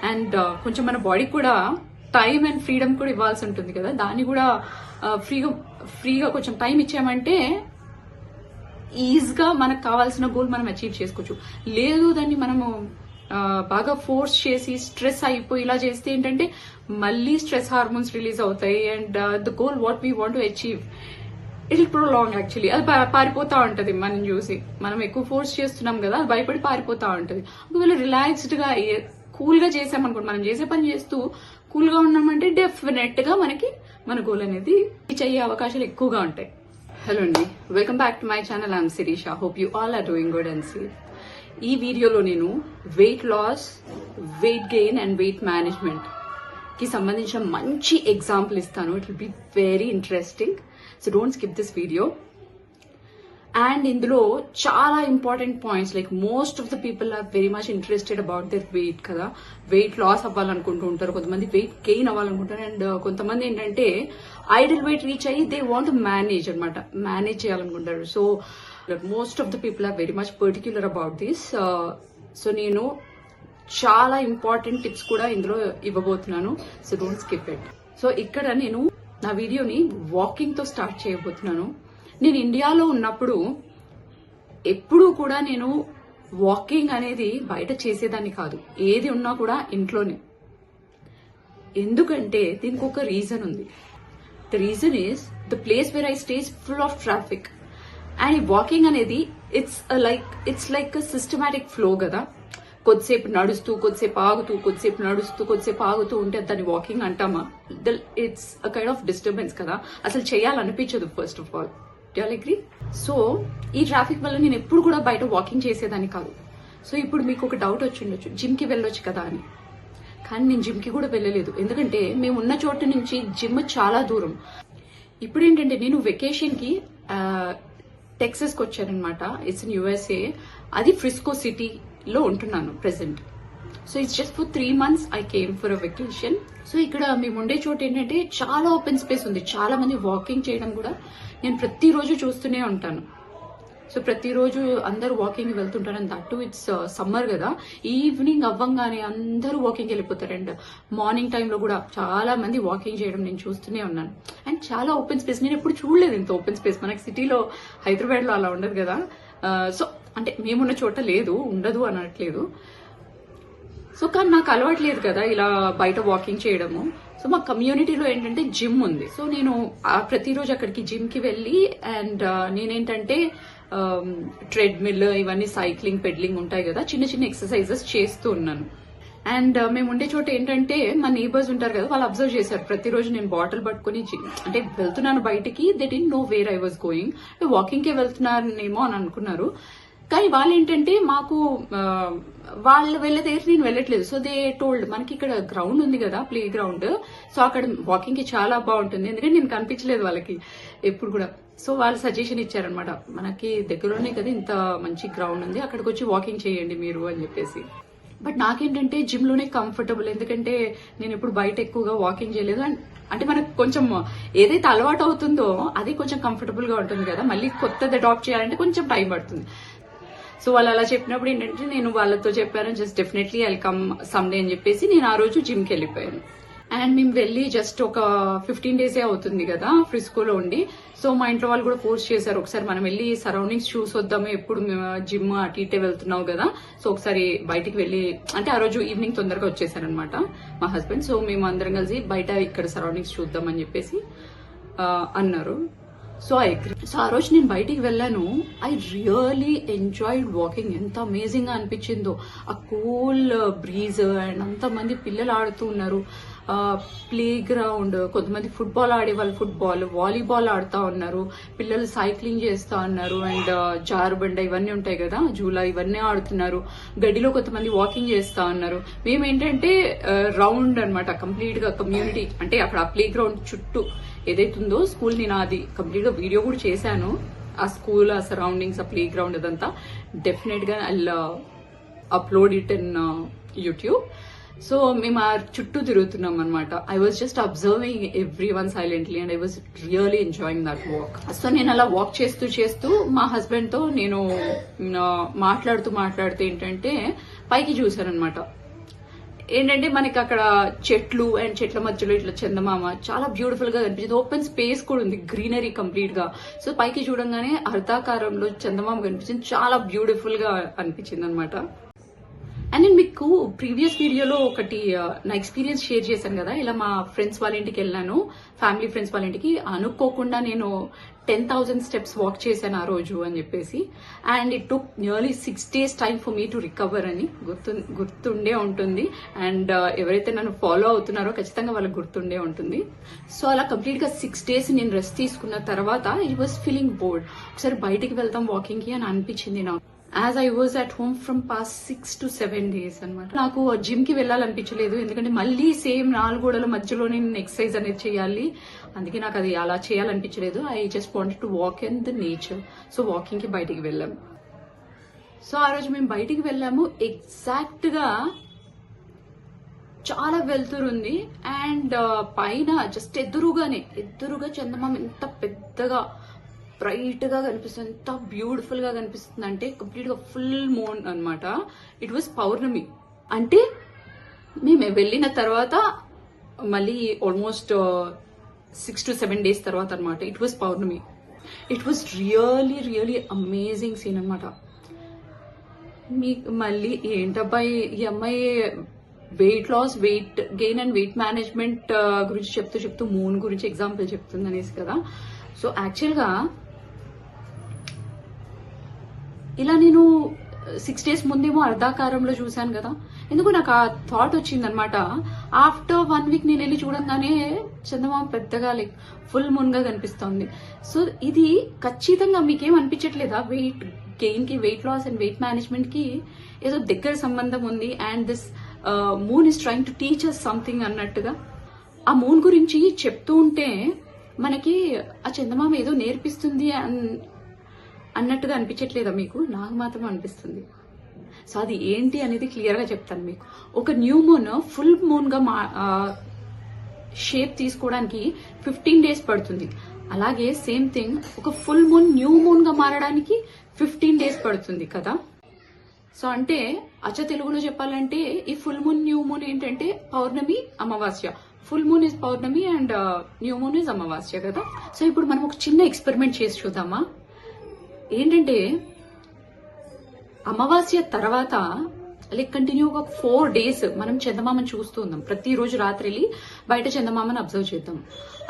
And కొంచెం మన బాడీకి కూడా టైం అండ్ ఫ్రీడమ్ కూడా ఇవ్వాల్సి ఉంటుంది కదా, దాన్ని కూడా ఫ్రీగా కొంచెం టైం ఇచ్చామంటే ఈజీగా మనకు కావాల్సిన గోల్ మనం అచీవ్ చేసుకోవచ్చు. లేదు దాన్ని మనము బాగా ఫోర్స్ చేసి స్ట్రెస్ అయిపోయి ఇలా చేస్తే ఏంటంటే మళ్ళీ స్ట్రెస్ హార్మోన్స్ రిలీజ్ అవుతాయి and the goal what we want to achieve it will prolong. Actually అది పారిపోతా ఉంటది. మనం చూసి మనం ఎక్కువ ఫోర్స్ చేస్తున్నాం కదా, అది భయపడి పారిపోతా ఉంటది. ఒకవేళ రిలాక్స్డ్ గా కూల్ గా చేసామనుకోండి, మనం చేసే పని చేస్తూ కూల్ గా ఉన్నామంటే డెఫినెట్ గా మనకి మన గోల్ అనేది రీచ్ అయ్యే అవకాశాలు ఎక్కువగా ఉంటాయి. హలో అండి, welcome back to my channel. I'm Sirisha. Hope you all are doing good and safe. ఈ వీడియోలో నేను weight loss, weight gain and weight management కి సంబంధించిన మంచి ఎగ్జాంపుల్ ఇస్తాను. It will be very interesting, so don't skip this video. And ఇందులో చాలా important points, like most of the people are very much interested about their weight కదా. Weight loss అవ్వాలనుకుంటూ ఉంటారు, కొంతమంది వెయిట్ గెయిన్ అవ్వాలనుకుంటారు, అండ్ కొంతమంది ఏంటంటే ideal weight reach అయ్యి they want manage అనమాట, మేనేజ్ చేయాలనుకుంటారు. So most of the people are very much particular about this. So నేను చాలా ఇంపార్టెంట్ టిప్స్ కూడా ఇందులో ఇవ్వబోతున్నాను, so don't skip it. So ఇక్కడ నేను నా వీడియోని వాకింగ్ తో స్టార్ట్ చేయబోతున్నాను. నేను ఇండియాలో ఉన్నప్పుడు ఎప్పుడూ కూడా నేను వాకింగ్ అనేది బయట చేసేదాన్ని కాదు, ఏది ఉన్నా కూడా ఇంట్లోనే. ఎందుకంటే దీనికి ఒక రీజన్ ఉంది. The reason is the place where I stays full of traffic. And ఈ వాకింగ్ అనేది ఇట్స్ లైక్ సిస్టమాటిక్ ఫ్లో కదా. కొద్దిసేపు నడుస్తూ, కొద్దిసేపు ఆగుతూ, కొద్దిసేపు నడుస్తూ, కొద్దిసేపు ఆగుతూ ఉంటే దాన్ని వాకింగ్ అంటామా? It's a kind of disturbance కదా, అసలు చేయాలనిపించదు first of all. Do you agree? So ఈ ట్రాఫిక్ వల్ల నేను ఎప్పుడు కూడా బయట వాకింగ్ చేసేదాన్ని కాదు. సో ఇప్పుడు మీకు ఒక డౌట్ వచ్చి ఉండొచ్చు, జిమ్ కి వెళ్ళొచ్చు కదా అని. కానీ నేను జిమ్ కి కూడా వెళ్ళలేదు, ఎందుకంటే మేము ఉన్న చోటు నుంచి జిమ్ చాలా దూరం. ఇప్పుడు ఏంటంటే నేను వెకేషన్ కి టెక్సస్ కి వచ్చానమాట. It's in USA. అది ఫ్రిస్కో సిటీలో ఉంటున్నాను present. So it's just for 3 months I came for a vacation. So ఇక్కడ మేము ఉండే చోటు ఏంటంటే చాలా ఓపెన్ స్పేస్ ఉంది, చాలా మంది వాకింగ్ చేయడం కూడా నేను ప్రతిరోజు చూస్తూనే ఉంటాను. సో ప్రతిరోజు అందరూ వాకింగ్ వెళ్తుంటారు. And that to it's summer కదా, ఈవినింగ్ అవ్వంగానే అందరూ వాకింగ్ వెళ్ళిపోతారు. అండ్ మార్నింగ్ టైంలో కూడా చాలా మంది వాకింగ్ చేయడం నేను చూస్తూనే ఉన్నాను. అండ్ చాలా ఓపెన్ స్పేస్, నేను ఎప్పుడు చూడలేదు ఇంత ఓపెన్ స్పేస్. మనకి సిటీలో హైదరాబాద్ లో అలా ఉండదు కదా. సో అంటే మేమున్న చోట లేదు, ఉండదు అనట్లేదు. సో కానీ నాకు అలవాటు లేదు కదా ఇలా బయట వాకింగ్ చేయడము. సో మా కమ్యూనిటీలో ఏంటంటే జిమ్ ఉంది. సో నేను ప్రతిరోజు అక్కడికి జిమ్ కి వెళ్ళి అండ్ నేనేంటంటే ట్రెడ్మిల్, ఇవన్నీ సైక్లింగ్, పెడ్లింగ్ ఉంటాయి కదా, చిన్న చిన్న ఎక్సర్సైజెస్ చేస్తూ ఉన్నాను. అండ్ మేము ఉండే చోట ఏంటంటే మా నేబర్స్ ఉంటారు కదా, వాళ్ళు అబ్జర్వ్ చేశారు ప్రతిరోజు నేను బాటిల్ పట్టుకుని అంటే వెళ్తున్నాను బయటికి. They didn't know where I was going, walking కే వెళ్తున్నానేమో అని అనుకున్నారు. కానీ వాళ్ళు ఏంటంటే మాకు వాళ్ళు వెళ్ళే దగ్గర నేను వెళ్ళట్లేదు. సో దే టోల్డ్, మనకి ఇక్కడ గ్రౌండ్ ఉంది కదా, ప్లే గ్రౌండ్, సో అక్కడ వాకింగ్ కి చాలా బాగుంటుంది. ఎందుకంటే నేను కనిపించలేదు వాళ్ళకి ఎప్పుడు కూడా. సో వాళ్ళు సజెషన్ ఇచ్చారనమాట, మనకి దగ్గరలోనే కదా ఇంత మంచి గ్రౌండ్ ఉంది, అక్కడికి వచ్చి వాకింగ్ చేయండి మీరు అని చెప్పేసి. బట్ నాకేంటంటే జిమ్ లోనే కంఫర్టబుల్, ఎందుకంటే నేను ఎప్పుడు బయట ఎక్కువగా వాకింగ్ చేయలేదు. అంటే మనకు కొంచెం ఏదైతే అలవాటు అవుతుందో అది కొంచెం కంఫర్టబుల్ గా ఉంటుంది కదా, మళ్ళీ కొత్తది అడాప్ట్ చేయాలంటే కొంచెం టైం పడుతుంది. సో వాళ్ళు అలా చెప్పినప్పుడు ఏంటంటే నేను వాళ్ళతో చెప్పాను, just definitely I come someday అని చెప్పేసి నేను ఆ రోజు జిమ్ కి వెళ్ళిపోయాను. అండ్ మేము వెళ్ళి జస్ట్ ఒక 15 days అవుతుంది కదా ఫ్రిస్కోలో ఉండి. సో మా ఇంట్లో వాళ్ళు కూడా ఫోర్స్ చేశారు, ఒకసారి మనం వెళ్ళి సరౌండింగ్స్ చూసొద్దాము, ఎప్పుడు జిమ్ అటు ఇటే వెళ్తున్నావు కదా, సో ఒకసారి బయటికి వెళ్ళి, అంటే ఆ రోజు ఈవినింగ్ తొందరగా వచ్చేసారనమాట మా హస్బెండ్. సో మేము అందరం కలిసి బయట ఇక్కడ సరౌండింగ్స్ చూద్దామని చెప్పేసి అన్నారు. So I agree. సో ఆ రోజు నేను బయటికి వెళ్ళాను. I really enjoyed walking. ఎంత అమేజింగ్ గా అనిపించిందో ఆ కూల్ బ్రీజ్. అండ్ అంతమంది పిల్లలు ఆడుతూ ఉన్నారు. ప్లే గ్రౌండ్, కొంతమంది ఫుట్బాల్ ఆడే వాళ్ళు ఫుట్బాల్, వాలీబాల్ ఆడుతా ఉన్నారు, పిల్లలు సైక్లింగ్ చేస్తా ఉన్నారు, అండ్ జారుబండ ఇవన్నీ ఉంటాయి కదా, జూలా, ఇవన్నీ ఆడుతున్నారు. గడిలో కొంతమంది వాకింగ్ చేస్తా ఉన్నారు. మేమేంటంటే రౌండ్ అనమాట, కంప్లీట్ గా కమ్యూనిటీ, అంటే అక్కడ ఆ ప్లే గ్రౌండ్ చుట్టూ ఏదైతుందో స్కూల్, నేను అది కంప్లీట్ గా వీడియో కూడా చేశాను, ఆ స్కూల్, ఆ సరౌండింగ్స్, ఆ ప్లే గ్రౌండ్ అదంతా. డెఫినెట్ గా I upload it in YouTube. So మేము ఆ చుట్టూ తిరుగుతున్నాం అనమాట. I was just observing every one silently and I was really enjoying that walk. So నేను అలా వాక్ చేస్తూ చేస్తూ మా హస్బెండ్ తో నేను మాట్లాడుతూ ఏంటంటే పైకి చూశాను అనమాట. ఏంటంటే మనకి అక్కడ చెట్లు అండ్ చెట్ల మధ్యలో ఇట్లా చందమామ చాలా బ్యూటిఫుల్ గా కనిపించింది. ఓపెన్ స్పేస్ కూడా ఉంది, గ్రీనరీ కంప్లీట్ గా. సో పైకి చూడంగానే అర్ధాకారంలో చందమామ కనిపించింది, చాలా బ్యూటిఫుల్ గా అనిపించింది అనమాట. అండ్ నేను మీకు ప్రీవియస్ వీడియోలో ఒకటి నా ఎక్స్పీరియన్స్ షేర్ చేశాను కదా, ఇలా మా ఫ్రెండ్స్ వాళ్ళ ఇంటికి వెళ్ళాను, ఫ్యామిలీ ఫ్రెండ్స్ వాళ్ళ ఇంటికి. అనుకోకుండా నేను 10,000 స్టెప్స్ వాక్ చేశాను ఆ రోజు అని చెప్పేసి. And it took nearly 6 days time for me to recover అని గుర్తుండే ఉంటుంది. అండ్ ఎవరైతే నన్ను ఫాలో అవుతున్నారో ఖచ్చితంగా వాళ్ళకి గుర్తుండే ఉంటుంది. సో అలా కంప్లీట్ గా 6 days నేను రెస్ట్ తీసుకున్న తర్వాత ఐ వాజ్ ఫీలింగ్ బోర్డ్. ఒకసారి బయటికి వెళ్తాం వాకింగ్ కి అని అనిపించింది నాకు. As I was at home from past 6 to 7 days అనమాట. నాకు జిమ్ కి వెళ్ళాలనిపించలేదు, ఎందుకంటే మళ్ళీ సేమ్ 4 గోడల మధ్యలో నేను ఎక్సర్సైజ్ అనేది చేయాలి. అందుకే నాకు అది అలా చేయాలనిపించలేదు. I just wanted to walk in the nature. So walking కి బయటికి వెళ్ళాము. సో ఆ రోజు మేము బయటికి వెళ్ళాము, ఎగ్జాక్ట్ గా చాలా వెళ్తురుంది. అండ్ పైన జస్ట్ ఎదురుగా చందమామ ఎంత పెద్దగా బ్రైట్ గా కనిపిస్తుంది, ఎంత బ్యూటిఫుల్ గా కనిపిస్తుంది అంటే కంప్లీట్ గా ఫుల్ మూన్ అనమాట. ఇట్ వాజ్ పౌర్ణమి. అంటే మేము వెళ్ళిన తర్వాత మళ్ళీ ఆల్మోస్ట్ 6 to 7 days తర్వాత అనమాట. ఇట్ వాజ్ పౌర్ణమి. It was really amazing scene అనమాట. మీకు మళ్ళీ ఏంటబ్బా ఈ అమ్మాయి weight loss, weight gain and weight management గురించి చెప్తూ మూన్ గురించి ఎగ్జాంపుల్ చెప్తుంది అనేసి కదా. సో యాక్చువల్ గా ఇలా నేను 6 days ముందేమో అర్ధాకారంలో చూశాను కదా, ఎందుకు నాకు ఆ థాట్ వచ్చింది అనమాట. ఆఫ్టర్ 1 week నేను వెళ్ళి చూడంగానే చందమామ పెద్దగా లైక్ ఫుల్ మూన్ గా కనిపిస్తోంది. సో ఇది ఖచ్చితంగా మీకేం అనిపించట్లేదా? వెయిట్ గెయిన్ కి, weight loss and weight management కి ఏదో దగ్గర సంబంధం ఉంది. And this moon is trying to teach us something అన్నట్టుగా. ఆ మూన్ గురించి చెప్తూ ఉంటే మనకి ఆ చందమామ ఏదో నేర్పిస్తుంది అన్నట్టుగా అనిపించట్లేదా మీకు? నాకు మాత్రం అనిపిస్తుంది. సో అది ఏంటి అనేది క్లియర్ గా చెప్తాను మీకు. ఒక న్యూ మూన్ ఫుల్ మూన్ గా షేప్ తీసుకోవడానికి 15 days పడుతుంది. అలాగే సేమ్ థింగ్ ఒక ఫుల్ మూన్ న్యూ మూన్ గా మారడానికి 15 days పడుతుంది కదా. సో అంటే అచ్చ తెలుగులో చెప్పాలంటే ఈ ఫుల్ మూన్ న్యూ మూన్ ఏంటంటే పౌర్ణమి, అమావాస్య. ఫుల్ మూన్ ఇస్ పౌర్ణమి అండ్ న్యూ మూన్ ఇస్ అమావాస్య కదా. సో ఇప్పుడు మనం ఒక చిన్న ఎక్స్పెరిమెంట్ చేసి చూద్దామా. ఏంటంటే అమావాస్య తర్వాత లైక్ కంటిన్యూగా 4 days మనం చందమామని చూస్తూ ఉందాం. ప్రతిరోజు రాత్రి బయట చందమామని అబ్జర్వ్ చేద్దాం.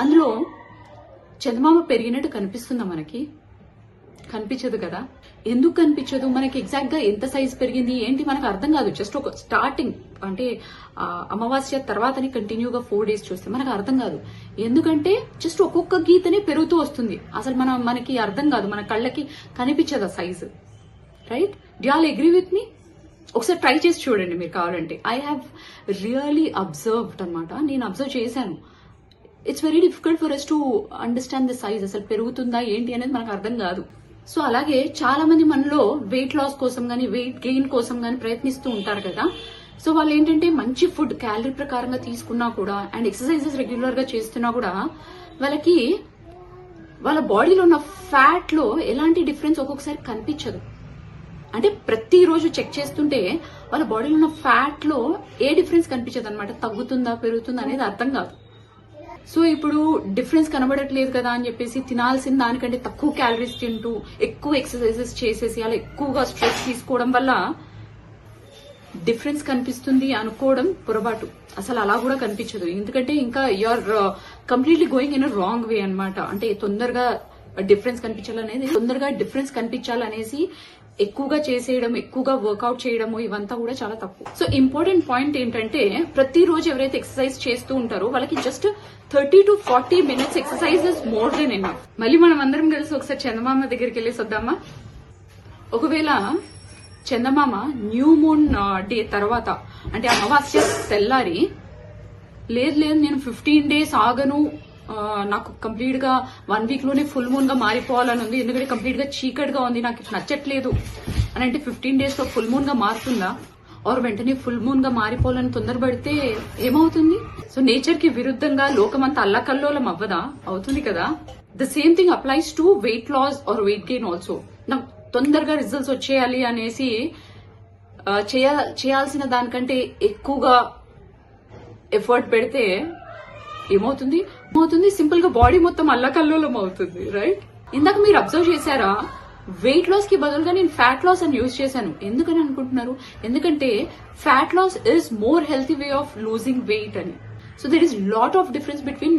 అందులో చందమామ పెరిగినట్టు కనిపిస్తుందా మనకి? కనిపించదు కదా. ఎందుకు కనిపించదు? మనకి ఎగ్జాక్ట్ గా ఎంత సైజ్ పెరిగింది ఏంటి మనకు అర్థం కాదు. జస్ట్ ఒక స్టార్టింగ్ అంటే అమావాస్య తర్వాతని కంటిన్యూగా 4 days చూస్తే మనకు అర్థం కాదు. ఎందుకంటే జస్ట్ ఒక్కొక్క గీతనే పెరుగుతూ వస్తుంది. అసలు మనకి అర్థం కాదు, మన కళ్ళకి కనిపించదు ఆ size. Right? Do you all agree with me? ఒకసారి ట్రై చేసి చూడండి మీరు కావాలంటే. ఐ హ్యావ్ రియలీ అబ్జర్వ్డ్ అనమాట. నేను అబ్జర్వ్ చేశాను. It's very difficult for us to understand the size. అసలు పెరుగుతుందా ఏంటి అనేది మనకు అర్థం కాదు. సో అలాగే చాలా మంది మనలో వెయిట్ లాస్ కోసం గానీ, వెయిట్ గెయిన్ కోసం గానీ ప్రయత్నిస్తూ ఉంటారు కదా. సో వాళ్ళు ఏంటంటే మంచి ఫుడ్ క్యాలరీ ప్రకారంగా తీసుకున్నా కూడా అండ్ ఎక్సర్సైజెస్ రెగ్యులర్ గా చేస్తున్నా కూడా వాళ్ళకి వాళ్ళ బాడీలో ఉన్న ఫ్యాట్ లో ఎలాంటి డిఫరెన్స్ ఒక్కొక్కసారి కనిపించదు. అంటే ప్రతిరోజు చెక్ చేస్తుంటే వాళ్ళ బాడీలో ఉన్న ఫ్యాట్ లో ఏ డిఫరెన్స్ కనిపించదు అనమాట. తగ్గుతుందా పెరుగుతుందా అనేది అర్థం కాదు. సో ఇప్పుడు డిఫరెన్స్ కనబడట్లేదు కదా అని చెప్పేసి తినాల్సిన దానికంటే తక్కువ క్యాలరీస్ తింటూ ఎక్కువ ఎక్సర్సైజెస్ చేసేసి అలా ఎక్కువగా స్ట్రెస్ తీసుకోవడం వల్ల డిఫరెన్స్ కనిపిస్తుంది అనుకోవడం పొరపాటు. అసలు అలా కూడా కనిపించదు. ఎందుకంటే ఇంకా you are completely going in a wrong way అనమాట. అంటే తొందరగా డిఫరెన్స్ కనిపించాలనేసి ఎక్కువగా చేసేయడం, ఎక్కువగా వర్కౌట్ చేయడము ఇవంతా కూడా చాలా తప్పు. సో ఇంపార్టెంట్ పాయింట్ ఏంటంటే ప్రతిరోజు ఎవరైతే ఎక్సర్సైజ్ చేస్తూ ఉంటారో వాళ్ళకి just 30 to 40 minutes exercise is more than enough. మళ్ళీ మనం అందరం కలిసి ఒకసారి చందమామ దగ్గరికి వెళ్ళేసి వద్దామా? ఒకవేళ చందమామ న్యూ మూన్ డే తర్వాత అంటే అమావాస్య తెల్లారి లేదు నేను 15 days ఆగను, నాకు కంప్లీట్ గా 1 week లోనే ఫుల్ మూన్ గా మారిపోవాలని ఉంది, ఎందుకంటే కంప్లీట్ గా చీకటిగా ఉంది, నాకు నచ్చట్లేదు అని అంటే 15 days లో ఫుల్ మూన్ గా మారుతుందా? ఆర్ వెంటనే ఫుల్ మూన్ గా మారిపోవాలని తొందరపడితే ఏమవుతుంది? సో నేచర్ కి విరుద్ధంగా లోకమంతా అల్లకల్లోలం అవ్వదా? అవుతుంది కదా. The same thing applies to weight loss or weight gain also. నాకు తొందరగా రిజల్ట్స్ వచ్చేయాలి అనేసి చేయాల్సిన దానికంటే ఎక్కువగా ఎఫర్ట్ పెడితే ఏమవుతుంది సింపుల్ గా బాడీ మొత్తం అల్లకల్లోలం అవుతుంది, రైట్? ఇందాక మీరు అబ్జర్వ్ చేశారా, వెయిట్ లాస్ కి బదులుగా నేను ఫ్యాట్ లాస్ అని యూజ్ చేశాను. ఎందుకని అనుకుంటున్నారు? ఎందుకంటే fat loss is more healthy way of losing weight అని. So there is lot of difference between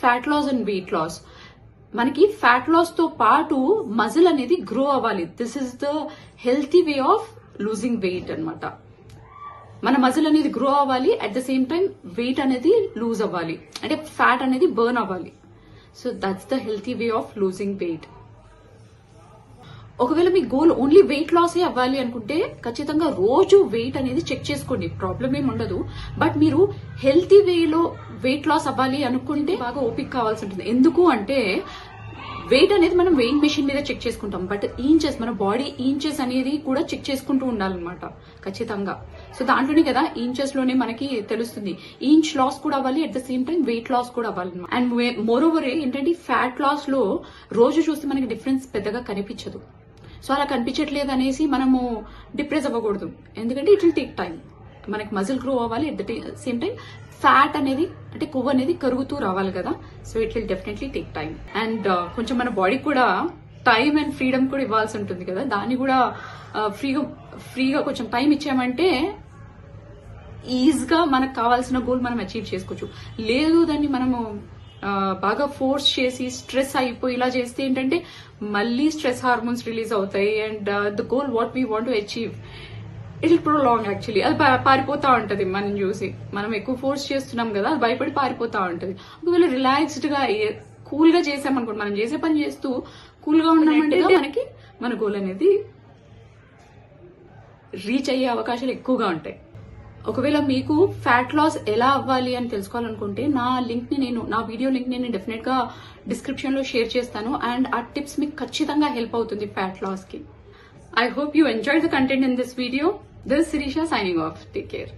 fat loss and weight loss. మనకి ఫ్యాట్ లాస్ తో పాటు మజిల్ అనేది గ్రో అవ్వాలి. This is the healthy way of losing weight అన్నమాట. మన muscle అనేది grow అవ్వాలి, at the same time weight అనేది లూజ్ అవ్వాలి, అంటే ఫ్యాట్ అనేది బర్న్ అవ్వాలి. So that's the healthy way of losing wait. ఒకవేళ మీ గోల్ ఓన్లీ వెయిట్ లాస్ అవ్వాలి అనుకుంటే ఖచ్చితంగా రోజు వెయిట్ అనేది చెక్ చేసుకోండి, ప్రాబ్లం ఏమి ఉండదు. బట్ మీరు హెల్తీ వేలో వెయిట్ లాస్ అవ్వాలి అనుకుంటే బాగా ఓపిక కావాల్సి ఉంటుంది. ఎందుకు అంటే వెయిట్ అనేది మనం వెయింగ్ మెషిన్ మీద చెక్ చేసుకుంటాం, బట్ ఇంచెస్, మన బాడీ ఇంచెస్ అనేది కూడా చెక్ చేసుకుంటూ ఉండాలన్నమాట ఖచ్చితంగా. సో దాంట్లోనే కదా ఇంచెస్ లోనే మనకి తెలుస్తుంది. ఇంచ్ లాస్ కూడా అవ్వాలి, at the same time weight loss కూడా అవ్వాలి. అండ్ మోర్ ఓవర్ ఏంటంటే ఫ్యాట్ లాస్ లో రోజు చూస్తే మనకి డిఫరెన్స్ పెద్దగా కనిపించదు. సో అలా కనిపించట్లేదు అనేసి మనము డిప్రెస్ అవ్వకూడదు, ఎందుకంటే ఇట్ విల్ టేక్ టైం. మనకి మజిల్ గ్రో అవ్వాలి, at the same time fat అనేది, అంటే కొవ్వు అనేది కరుగుతూ రావాలి కదా. So it will definitely take time. And కొంచెం మన బాడీ కూడా టైం అండ్ ఫ్రీడమ్ కూడా ఇవ్వాల్సి ఉంటుంది కదా. దాన్ని కూడా ఫ్రీగా కొంచెం టైం ఇచ్చామంటే ఈజీగా మనకు కావాల్సిన గోల్ మనం అచీవ్ చేసుకోవచ్చు. లేదు దాన్ని మనము బాగా ఫోర్స్ చేసి స్ట్రెస్ అయిపోయి ఇలా చేస్తే ఏంటంటే మళ్ళీ స్ట్రెస్ హార్మోన్స్ రిలీజ్ అవుతాయి. And the goal what we want to achieve it will prolong. Actually అది పారిపోతా ఉంటది. మనం చూసి మనం ఎక్కువ ఫోర్స్ చేస్తున్నాం కదా, అది భయపడి పారిపోతా ఉంటది. ఒకవేళ రిలాక్స్డ్ గా కూల్ గా చేసామనుకోండి, మనం చేసే పని చేస్తూ కూల్ గా ఉన్నామంటే మనకి మన గోల్ అనేది రీచ్ అయ్యే అవకాశాలు ఎక్కువగా ఉంటాయి. ఒకవేళ మీకు ఫ్యాట్ లాస్ ఎలా అవ్వాలి అని తెలుసుకోవాలనుకుంటే నా వీడియో లింక్ ని నేను డెఫినెట్ గా డిస్క్రిప్షన్ లో షేర్ చేస్తాను. అండ్ ఆ టిప్స్ మీకు ఖచ్చితంగా హెల్ప్ అవుతుంది ఫ్యాట్ లాస్ కి. I hope you enjoyed the content in this video. This is Sirisha signing off. Take care.